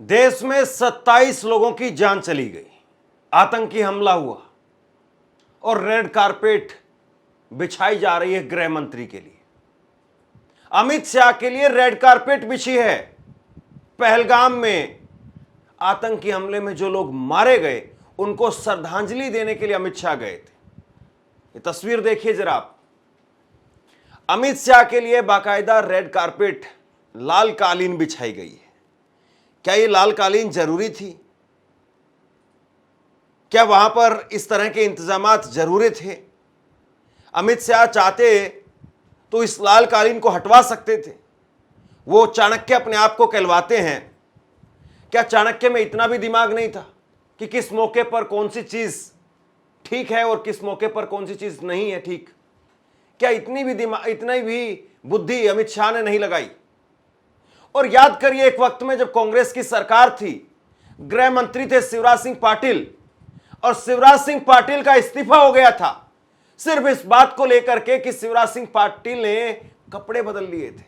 देश में 27 लोगों की जान चली गई। आतंकी हमला हुआ और रेड कारपेट बिछाई जा रही है गृह मंत्री के लिए। अमित शाह के लिए रेड कारपेट बिछी है। पहलगाम में आतंकी हमले में जो लोग मारे गए उनको श्रद्धांजलि देने के लिए अमित शाह गए थे। ये तस्वीर देखिए जरा आप। अमित शाह के लिए बाकायदा रेड कारपेट, लाल कालीन बिछाई गई है। क्या ये लाल कालीन जरूरी थी? क्या वहां पर इस तरह के इंतजामात जरूरी थे? अमित शाह चाहते तो इस लाल कालीन को हटवा सकते थे। वो चाणक्य अपने आप को कहलवाते हैं। क्या चाणक्य में इतना भी दिमाग नहीं था कि किस मौके पर कौन सी चीज ठीक है और किस मौके पर कौन सी चीज नहीं है ठीक? क्या इतनी भी बुद्धि अमित शाह ने नहीं लगाई? और याद करिए, एक वक्त में जब कांग्रेस की सरकार थी, गृह मंत्री थे शिवराज सिंह पाटिल, और शिवराज सिंह पाटिल का इस्तीफा हो गया था सिर्फ इस बात को लेकर के कि शिवराज सिंह पाटिल ने कपड़े बदल लिए थे।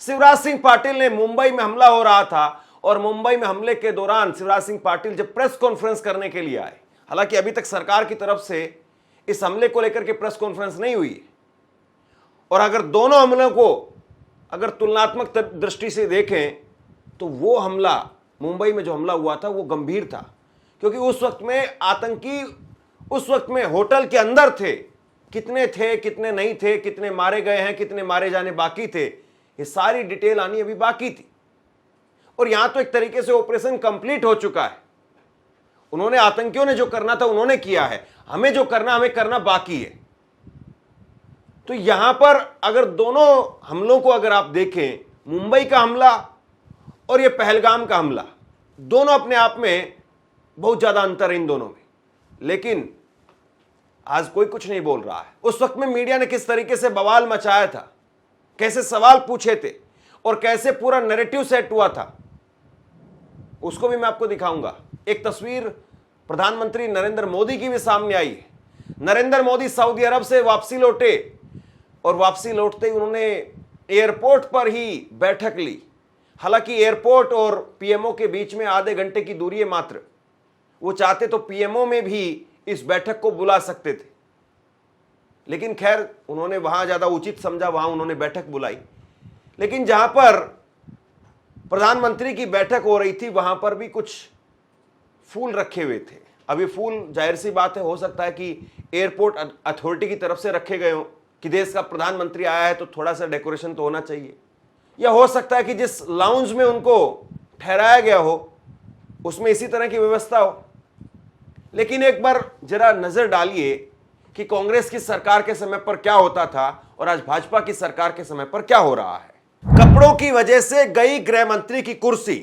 शिवराज सिंह पाटिल ने, मुंबई में हमला हो रहा था और मुंबई में हमले के दौरान शिवराज सिंह पाटिल जब प्रेस कॉन्फ्रेंस करने के लिए आए, हालांकि अभी तक सरकार की तरफ से इस हमले को लेकर के प्रेस कॉन्फ्रेंस नहीं हुई, और अगर दोनों हमलों को अगर तुलनात्मक दृष्टि से देखें तो वो हमला, मुंबई में जो हमला हुआ था, वो गंभीर था, क्योंकि उस वक्त में आतंकी उस वक्त में होटल के अंदर थे। कितने थे, कितने नहीं थे, कितने मारे गए हैं, कितने मारे जाने बाकी थे, ये सारी डिटेल आनी अभी बाकी थी। और यहां तो एक तरीके से ऑपरेशन कंप्लीट हो चुका है। उन्होंने, आतंकियों ने जो करना था उन्होंने किया है, हमें करना बाकी है। तो यहां पर अगर दोनों हमलों को अगर आप देखें, मुंबई का हमला और ये पहलगाम का हमला, दोनों अपने आप में बहुत ज्यादा अंतर है इन दोनों में। लेकिन आज कोई कुछ नहीं बोल रहा है। उस वक्त में मीडिया ने किस तरीके से बवाल मचाया था, कैसे सवाल पूछे थे और कैसे पूरा नैरेटिव सेट हुआ था, उसको भी मैं आपको दिखाऊंगा। एक तस्वीर प्रधानमंत्री नरेंद्र मोदी की भी सामने आई है। नरेंद्र मोदी सऊदी अरब से वापसी लौटे और वापसी लौटते ही उन्होंने एयरपोर्ट पर ही बैठक ली। हालांकि एयरपोर्ट और पीएमओ के बीच में आधे घंटे की दूरी है मात्र। वो चाहते तो पीएमओ में भी इस बैठक को बुला सकते थे, लेकिन खैर उन्होंने वहां ज्यादा उचित समझा, वहां उन्होंने बैठक बुलाई। लेकिन जहां पर प्रधानमंत्री की बैठक हो रही थी वहां पर भी कुछ फूल रखे हुए थे। अब ये फूल, जाहिर सी बात है, हो सकता है कि एयरपोर्ट अथॉरिटी की तरफ से रखे गए हों कि देश का प्रधानमंत्री आया है तो थोड़ा सा डेकोरेशन तो होना चाहिए, या हो सकता है कि जिस लाउंज में उनको ठहराया गया हो उसमें इसी तरह की व्यवस्था हो। लेकिन एक बार जरा नजर डालिए कि कांग्रेस की सरकार के समय पर क्या होता था और आज भाजपा की सरकार के समय पर क्या हो रहा है। कपड़ों की वजह से गई गृह मंत्री की कुर्सी।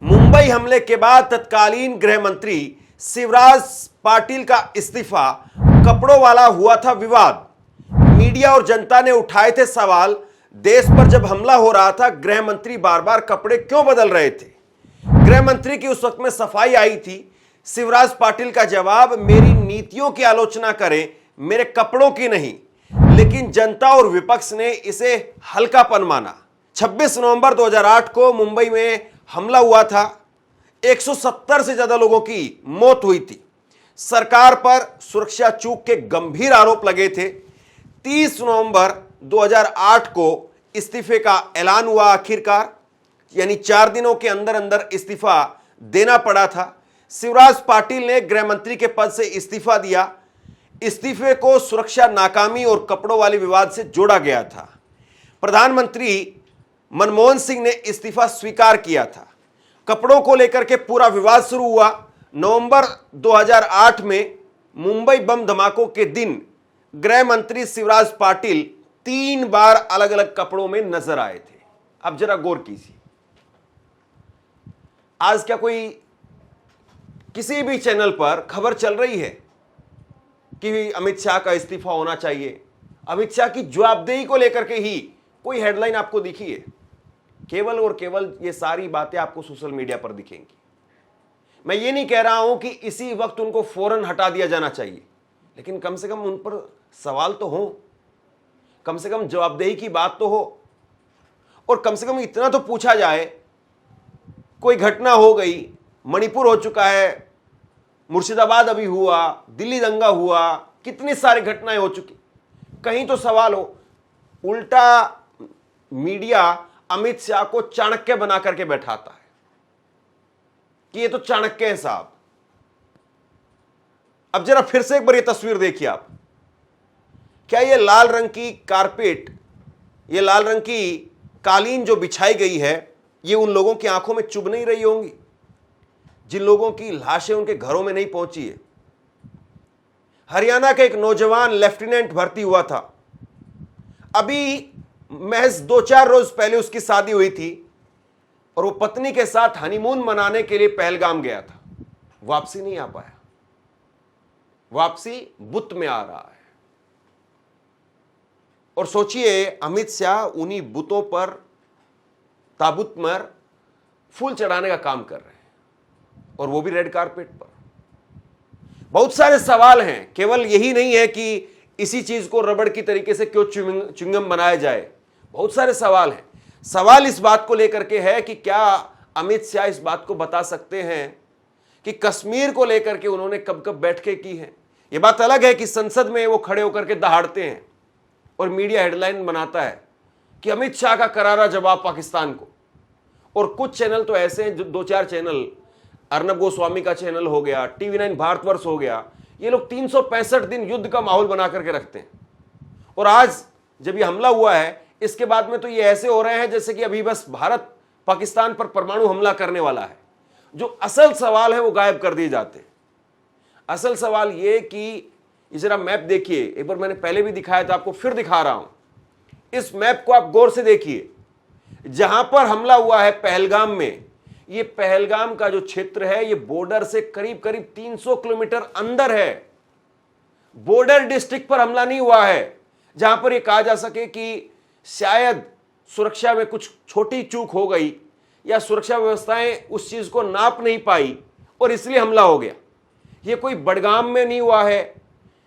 मुंबई हमले के बाद तत्कालीन गृह मंत्री शिवराज पाटिल का इस्तीफा, कपड़ों वाला हुआ था विवाद। मीडिया और जनता ने उठाए थे सवाल, देश पर जब हमला हो रहा था गृह मंत्री बार बार कपड़े क्यों बदल रहे थे? गृह मंत्री की उस वक्त में सफाई आई थी। शिवराज पाटिल का जवाब, मेरी नीतियों की आलोचना करें, मेरे कपड़ों की नहीं। लेकिन जनता और विपक्ष ने इसे हल्कापन माना। 26 नवंबर 2008 को मुंबई में हमला हुआ था। 170 से ज्यादा लोगों की मौत हुई थी। सरकार पर सुरक्षा चूक के गंभीर आरोप लगे थे। 30 नवंबर 2008 को इस्तीफे का ऐलान हुआ आखिरकार, यानी 4 दिनों के अंदर अंदर इस्तीफा देना पड़ा था। शिवराज पाटिल ने गृह मंत्री के पद से इस्तीफा दिया। इस्तीफे को सुरक्षा नाकामी और कपड़ों वाले विवाद से जोड़ा गया था। प्रधानमंत्री मनमोहन सिंह ने इस्तीफा स्वीकार किया था। कपड़ों को लेकर के पूरा विवाद शुरू हुआ। नवंबर 2008 में मुंबई बम धमाकों के दिन गृह मंत्री शिवराज पाटिल 3 बार अलग अलग कपड़ों में नजर आए थे। अब जरा गौर कीजिए। आज क्या कोई किसी भी चैनल पर खबर चल रही है कि अमित शाह का इस्तीफा होना चाहिए? अमित शाह की जवाबदेही को लेकर के ही कोई हेडलाइन आपको दिखी है? केवल और केवल ये सारी बातें आपको सोशल मीडिया पर दिखेंगी। मैं ये नहीं कह रहा हूं कि इसी वक्त उनको फौरन हटा दिया जाना चाहिए, लेकिन कम से कम उन पर सवाल तो हो, कम से कम जवाबदेही की बात तो हो, और कम से कम इतना तो पूछा जाए कोई घटना हो गई, मणिपुर हो चुका है, मुर्शिदाबाद अभी हुआ, दिल्ली दंगा हुआ, कितनी सारी घटनाएं हो चुकी, कहीं तो सवाल हो। उल्टा मीडिया अमित शाह को चाणक्य बना करके बैठाता है कि ये तो चाणक्य है साहब। अब जरा फिर से एक बार ये तस्वीर देखिए आप। क्या ये लाल रंग की कारपेट, ये लाल रंग की कालीन जो बिछाई गई है, ये उन लोगों की आंखों में चुभ नहीं रही होंगी जिन लोगों की लाशें उनके घरों में नहीं पहुंची है? हरियाणा का एक नौजवान लेफ्टिनेंट भर्ती हुआ था, अभी महज 2-4 रोज पहले उसकी शादी हुई थी और वो पत्नी के साथ हनीमून मनाने के लिए पहलगाम गया था। वापसी नहीं आ पाया, वापसी बुत में आ रहा है। और सोचिए, अमित शाह उन्हीं बुतों पर, ताबूत पर फूल चढ़ाने का काम कर रहे हैं, और वो भी रेड कारपेट पर। बहुत सारे सवाल हैं, केवल यही नहीं है कि इसी चीज को रबड़ की तरीके से क्यों च्युइंगम बनाया जाए। बहुत सारे सवाल हैं। सवाल इस बात को लेकर के है कि क्या अमित शाह इस बात को बता सकते हैं कि कश्मीर को लेकर के उन्होंने कब कब बैठकें की हैं। यह बात अलग है कि संसद में वो खड़े होकर के दहाड़ते हैं और मीडिया हेडलाइन बनाता है कि अमित शाह का करारा जवाब पाकिस्तान को। और कुछ चैनल तो ऐसे हैं, जो 2-4 चैनल, अर्नब गोस्वामी का चैनल हो गया, TV9 भारतवर्ष हो गया, ये लोग 365 दिन युद्ध का माहौल बना करके रखते हैं। और आज जब ये हमला हुआ है, इसके बाद में तो ये ऐसे हो रहे हैं जैसे कि अभी बस भारत पाकिस्तान पर परमाणु हमला करने वाला है। जो असल सवाल है वो गायब कर दिए जाते हैं। असल सवाल ये कि जरा मैप देखिए, एक बार मैंने पहले भी दिखाया था, आपको फिर दिखा रहा हूं। इस मैप को आप गौर से देखिए। जहां पर हमला हुआ है पहलगाम में, ये पहलगाम का जो क्षेत्र है ये बॉर्डर से करीब करीब 300 किलोमीटर अंदर है। बॉर्डर डिस्ट्रिक्ट पर हमला नहीं हुआ है जहां पर यह कहा जा सके कि शायद सुरक्षा में कुछ छोटी चूक हो गई या सुरक्षा व्यवस्थाएं उस चीज को नाप नहीं पाई और इसलिए हमला हो गया। ये कोई बडगाम में नहीं हुआ है,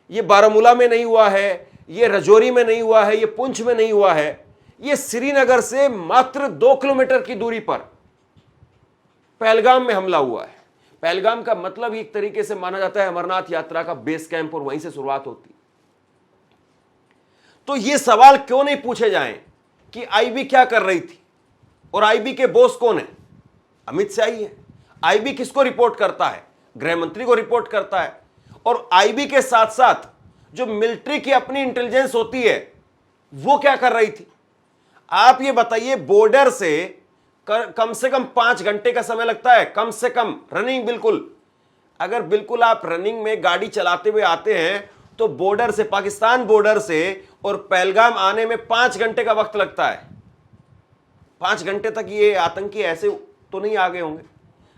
ये बारामूला में नहीं हुआ है, ये रजौरी में नहीं हुआ है, ये पुंछ में नहीं हुआ है। ये श्रीनगर से मात्र 2 किलोमीटर की दूरी पर पहलगाम में हमला हुआ है। पहलगाम का मतलब एक तरीके से माना जाता है अमरनाथ यात्रा का बेस कैंप, और वहीं से शुरुआत होती। तो ये सवाल क्यों नहीं पूछे जाएं कि आईबी क्या कर रही थी, और आईबी के बॉस कौन है? अमित शाह ही है। आईबी किसको रिपोर्ट करता है? गृह मंत्री को रिपोर्ट करता है। और आईबी के साथ साथ जो मिलिट्री की अपनी इंटेलिजेंस होती है वो क्या कर रही थी? आप ये बताइए, बॉर्डर से कम से कम 5 घंटे का समय लगता है, कम से कम रनिंग। बिल्कुल, अगर बिल्कुल आप रनिंग में गाड़ी चलाते हुए आते हैं तो बॉर्डर से, पाकिस्तान बॉर्डर से और पहलगाम आने में 5 घंटे का वक्त लगता है। 5 घंटे तक ये आतंकी ऐसे तो नहीं आ गए होंगे।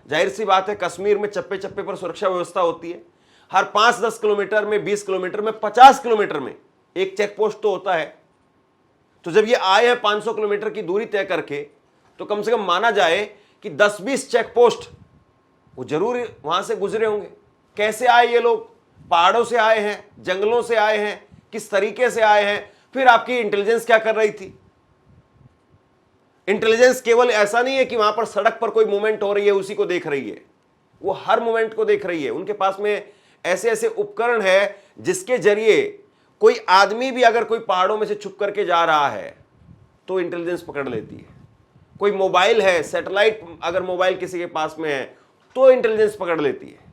जाहिर सी बात है, कश्मीर में चप्पे चप्पे पर सुरक्षा व्यवस्था होती है। हर 5-10 किलोमीटर में, 20 किलोमीटर में, 50 किलोमीटर में एक चेक पोस्ट तो होता है। तो जब ये आए हैं 500 किलोमीटर की दूरी तय करके, तो कम से कम माना जाए कि 10-20 चेक पोस्ट वो जरूर वहां से गुजरे होंगे। कैसे आए ये लोग? पहाड़ों से आए हैं, जंगलों से आए हैं, किस तरीके से आए हैं? फिर आपकी इंटेलिजेंस क्या कर रही थी? इंटेलिजेंस केवल ऐसा नहीं है कि वहां पर सड़क पर कोई मूवमेंट हो रही है उसी को देख रही है, वो हर मूवमेंट को देख रही है। उनके पास में ऐसे ऐसे उपकरण है जिसके जरिए कोई आदमी भी अगर कोई पहाड़ों में से छुप करके जा रहा है तो इंटेलिजेंस पकड़ लेती है। कोई मोबाइल है, सैटेलाइट अगर मोबाइल किसी के पास में है तो इंटेलिजेंस पकड़ लेती है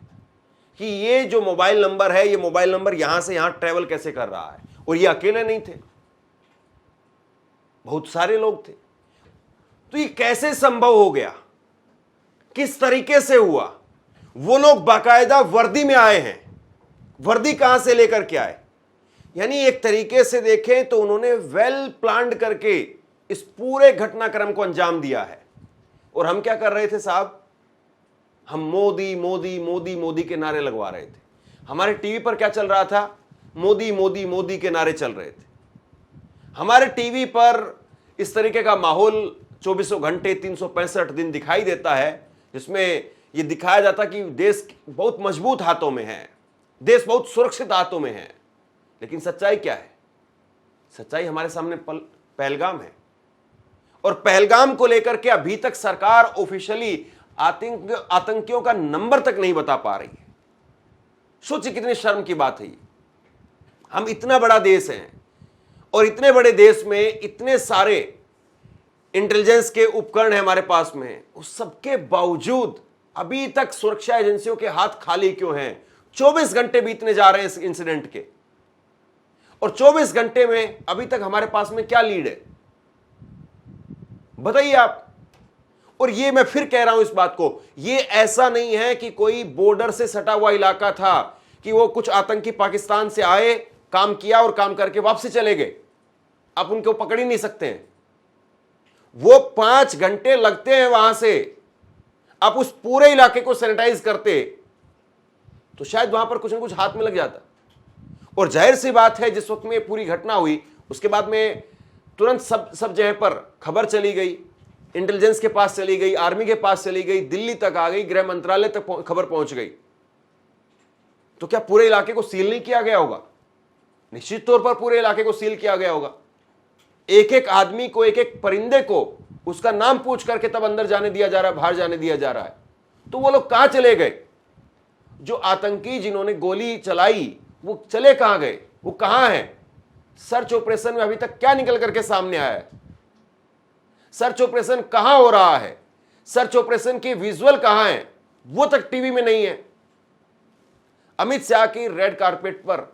कि ये जो मोबाइल नंबर है, ये मोबाइल नंबर यहां से यहां ट्रेवल कैसे कर रहा है। और ये अकेले नहीं थे, बहुत सारे लोग थे। तो ये कैसे संभव हो गया? किस तरीके से हुआ? वो लोग बाकायदा वर्दी में आए हैं। वर्दी कहां से लेकर के आए? यानी एक तरीके से देखें तो उन्होंने वेल प्लान्ड करके इस पूरे घटनाक्रम को अंजाम दिया है। और हम क्या कर रहे थे साहब? हम मोदी मोदी मोदी मोदी के नारे लगवा रहे थे। हमारे टीवी पर क्या चल रहा था? मोदी मोदी मोदी के नारे चल रहे थे। हमारे टीवी पर इस तरीके का माहौल 24 घंटे 365 दिन दिखाई देता है, जिसमें यह दिखाया जाता कि देश बहुत मजबूत हाथों में है, देश बहुत सुरक्षित हाथों में है। लेकिन सच्चाई क्या है? सच्चाई हमारे सामने पहलगाम है। और पहलगाम को लेकर के अभी तक सरकार ऑफिशियली आतंकियों का नंबर तक नहीं बता पा रही है। सोचिए कितनी शर्म की बात है ये। हम इतना बड़ा देश हैं और इतने बड़े देश में इतने सारे इंटेलिजेंस के उपकरण हैं हमारे पास में, उस सबके बावजूद अभी तक सुरक्षा एजेंसियों के हाथ खाली क्यों हैं? 24 घंटे बीतने जा रहे हैं इस इंसिडेंट के, और 24 घंटे में अभी तक हमारे पास में क्या लीड है बताइए आप। और ये मैं फिर कह रहा हूं इस बात को, ये ऐसा नहीं है कि कोई बॉर्डर से सटा हुआ इलाका था कि वो कुछ आतंकी पाकिस्तान से आए, काम किया और काम करके वापसी चले गए, आप उनको पकड़ ही नहीं सकते हैं। वो 5 घंटे लगते हैं वहां से। आप उस पूरे इलाके को सैनिटाइज करते तो शायद वहां पर कुछ ना कुछ हाथ में लग जाता। और जाहिर सी बात है, जिस वक्त में पूरी घटना हुई उसके बाद में तुरंत सब जगह पर खबर चली गई, इंटेलिजेंस के पास चली गई, आर्मी के पास चली गई, दिल्ली तक आ गई, गृह मंत्रालय तक खबर पहुंच गई। तो क्या पूरे इलाके को सील नहीं किया गया होगा? निश्चित तौर पर पूरे इलाके को सील किया गया होगा। एक एक आदमी को, एक एक परिंदे को उसका नाम पूछ करके तब अंदर जाने दिया जा रहा है, बाहर जाने दिया जा रहा है। तो वो लोग कहां चले गए? जो आतंकी जिन्होंने गोली चलाई वो चले कहां गए? वो कहां है? सर्च ऑपरेशन में अभी तक क्या निकल करके सामने आया है? सर्च ऑपरेशन कहां हो रहा है? सर्च ऑपरेशन की विजुअल कहां है? वो तक टीवी में नहीं है। अमित शाह की रेड कारपेट पर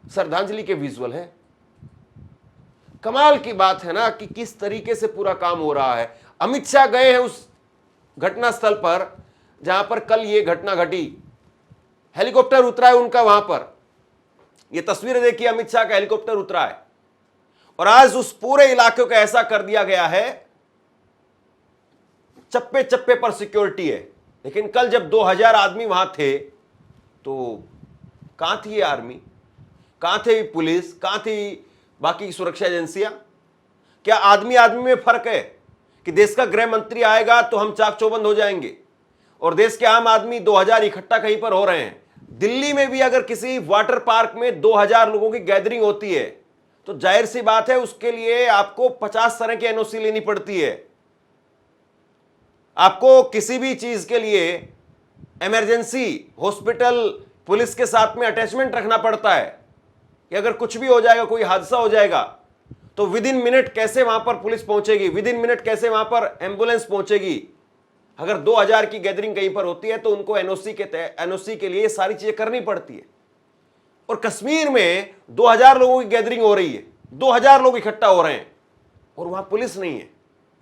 श्रद्धांजलि के विजुअल है। कमाल की बात है ना कि किस तरीके से पूरा काम हो रहा है। अमित शाह गए हैं उस घटना स्थल पर जहां पर कल ये घटना घटी, हेलीकॉप्टर उतरा है उनका वहां पर। ये तस्वीरें देखिए, अमित शाह का हेलीकॉप्टर उतरा है और आज उस पूरे इलाके को ऐसा कर दिया गया है, चप्पे चप्पे पर सिक्योरिटी है। लेकिन कल जब 2000 आदमी वहां थे तो कहां थी ये आर्मी? कहां थे पुलिस? कहां थी बाकी सुरक्षा एजेंसियां? क्या आदमी आदमी में फर्क है कि देश का गृह मंत्री आएगा तो हम चाक चौबंद हो जाएंगे और देश के आम आदमी 2000 इकट्ठा कहीं पर हो रहे हैं? दिल्ली में भी अगर किसी वाटर पार्क में 2000 लोगों की गैदरिंग होती है तो जाहिर सी बात है उसके लिए आपको 50 तरह की एनओसी लेनी पड़ती है। आपको किसी भी चीज के लिए इमरजेंसी हॉस्पिटल पुलिस के साथ में अटैचमेंट रखना पड़ता है कि अगर कुछ भी हो जाएगा, कोई हादसा हो जाएगा तो विद इन मिनट कैसे वहां पर पुलिस पहुंचेगी, विद इन मिनट कैसे वहां पर एम्बुलेंस पहुंचेगी। अगर 2000 की गैदरिंग कहीं पर होती है तो उनको एनओसी के लिए सारी चीजें करनी पड़ती है। और कश्मीर में 2000 लोगों की गैदरिंग हो रही है, 2000 लोग इकट्ठा हो रहे हैं और वहां पुलिस नहीं है।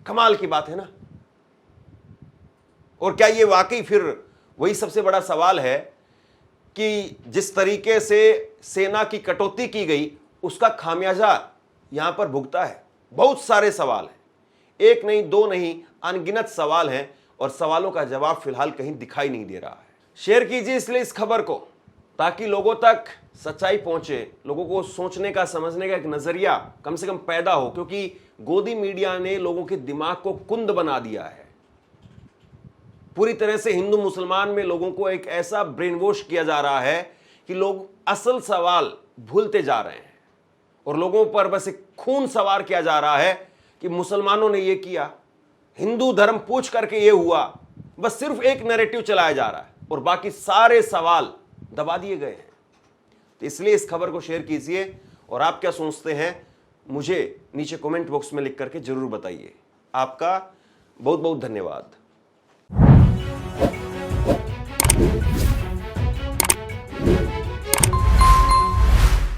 कमाल की बात है ना। और क्या ये वाकई फिर वही सबसे बड़ा सवाल है कि जिस तरीके से सेना की कटौती की गई उसका खामियाजा यहां पर भुगता है? बहुत सारे सवाल हैं, एक नहीं दो नहीं, अनगिनत सवाल हैं और सवालों का जवाब फिलहाल कहीं दिखाई नहीं दे रहा है। शेयर कीजिए इसलिए इस खबर को ताकि लोगों तक सच्चाई पहुंचे, लोगों को सोचने का, समझने का एक नजरिया कम से कम पैदा हो, क्योंकि गोदी मीडिया ने लोगों के दिमाग को कुंद बना दिया है। पूरी तरह से हिंदू मुसलमान में लोगों को एक ऐसा ब्रेन वॉश किया जा रहा है कि लोग असल सवाल भूलते जा रहे हैं और लोगों पर बस एक खून सवार किया जा रहा है कि मुसलमानों ने ये किया, हिंदू धर्म पूछ करके ये हुआ। बस सिर्फ एक नैरेटिव चलाया जा रहा है और बाकी सारे सवाल दबा दिए गए हैं। तो इसलिए इस खबर को शेयर कीजिए और आप क्या सोचते हैं मुझे नीचे कमेंट बॉक्स में लिख करके जरूर बताइए। आपका बहुत बहुत धन्यवाद।